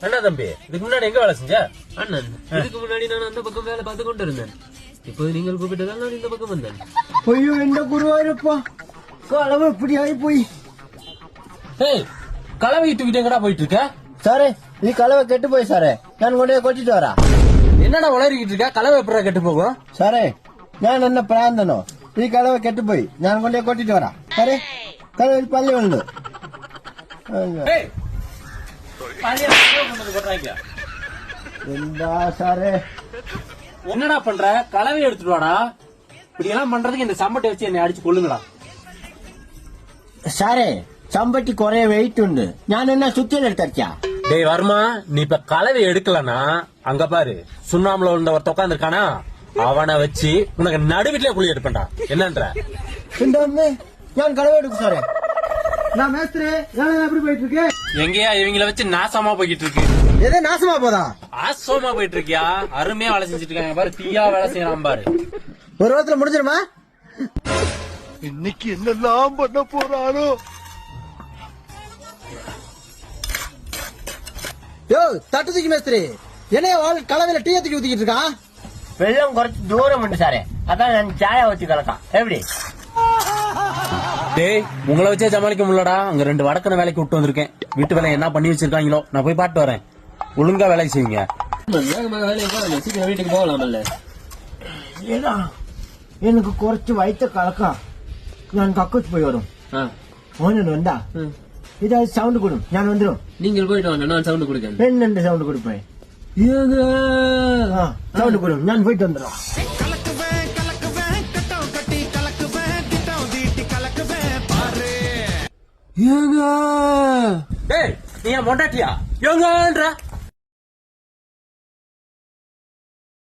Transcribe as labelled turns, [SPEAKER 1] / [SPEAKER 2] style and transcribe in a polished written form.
[SPEAKER 1] அண்ணா தம்பி இதுக்கு முன்னாடி எங்க வேலை செஞ்ச?
[SPEAKER 2] அண்ணன் இதுக்கு முன்னாடி நான் அந்த பக்கம் வேலை பார்த்து கொண்டு இருந்தேன். இப்போது நீங்கள் கூப்பிட்டதால் நான் இந்த பக்கம் வந்தேன்.
[SPEAKER 3] ஐயோ என்ன குருவாயிருப்பா, களவு இப்படி ஆகி போய்.
[SPEAKER 1] ஏய் கலவை தூக்கிட்டு எங்கடா போயிட்டு இருக்க?
[SPEAKER 3] சாரே நீ கலவை கெட்டு போய் சாரே, நான் கொண்டு போய் கொட்டிட்டு வரா.
[SPEAKER 1] என்னடா உளறிக்கிட்டு இருக்க? கலவை எப்படா கெட்டு போகும்?
[SPEAKER 3] സാറേ ഞാൻ എന്നെ പ്രാന്തനോ, ഈ കളവ കെട്ടുപോയി, ഞാൻ കൊണ്ടേ കൊട്ടിട്ട് വരാം. സാറേ കളവിൽ പള്ളി ഉണ്ട്. എന്താ സാറേ
[SPEAKER 1] என்னடா பண்ற? கலவை எடுத்துட்டு வாடா. இப்படி எல்லாம் பண்றதுக்கு இந்த சம்பட்டை வச்சு என்னை அடிச்சு கொள்ளுங்கடா.
[SPEAKER 3] സാറേ ചമ്പട്ടി കൊറേ വെയിറ്റ് ഉണ്ട്, ഞാൻ എന്നാ സുത്തിയിലെടുത്തടിച്ചാ.
[SPEAKER 1] டேய் வர்மா, நீ இப்ப கலவை எடுக்கலனா அங்க பாரு சுண்ணாம்புல உள்ள ஒருத்த உட்கார்ந்து இருக்கானா, அவனை வச்சு உனக்கு நடுவிட்லயே குழி எடுப்பேன்டா. என்னன்ற?
[SPEAKER 3] இந்த அம்மே ഞാൻ കളവ എടുക്കും സാറേ. நான் மேஸ்திரி, நான் எப்படி போயிட்டு இருக்கேன்?
[SPEAKER 1] எங்கயா இவங்கள வச்சு நாசமா போய்கிட்டு இருக்கு.
[SPEAKER 3] எதே நாசமா போதா?
[SPEAKER 1] ஆசமா போயிட்டு இருக்கியா? அருமையா வேலை செஞ்சுட்டு இருக்காங்க பாரு, தீயா வேலை செய்யறான் பாரு.
[SPEAKER 3] ஒரு வாரத்துல முடிஞ்சிருமா?
[SPEAKER 4] இன்னைக்கு என்னெல்லாம் பண்ண போறாரோ.
[SPEAKER 3] யோ தட்டு தூக்கி மேஸ்திரி, என்னைய கலவையில டீ தூக்கி ஊத்திக்கிட்டு இருக்கான். வெள்ளம் കുറച്ച് தூரம் உண்டு சாரே, அதான் நான் சாயா வச்சு கலக்கான். எப்படி?
[SPEAKER 1] டேய் உங்களை வச்சே சமாளிக்க முடியலடா. அங்க 2 வடக்கன வேலைக்கு விட்டு வந்திருக்கேன். வீட்டு வேலை என்ன பண்ணி வச்சிருக்காங்களோ, நான் போய் பாட்டு வரேன். ஒழுங்கா வேலை செய்யுங்க.
[SPEAKER 2] சீக்கிரம் வீட்டுக்கு போகலாமல்ல?
[SPEAKER 3] ஏடா எனக்கு കുറച്ച് വയറ്റ കലക്കാം, ഞാൻ കക്കൂച്ച് പോയി വരും. ഓനൊന്നും എന്താ ഇതായത് സൗണ്ട് കൊടും, ഞാൻ வந்துடும்.
[SPEAKER 2] நீங்கள் போயிட்டு வாங்க, நான் சவுண்ட் கொடுக்கேன்.
[SPEAKER 3] என்னென்ன சவுண்ட் கொடுப்பேன்? சவுண்ட் கொடும், நான் போயிட்டு வந்துடும்.
[SPEAKER 1] டேய் நீ மொண்டாட்டியா? எங்கன்றா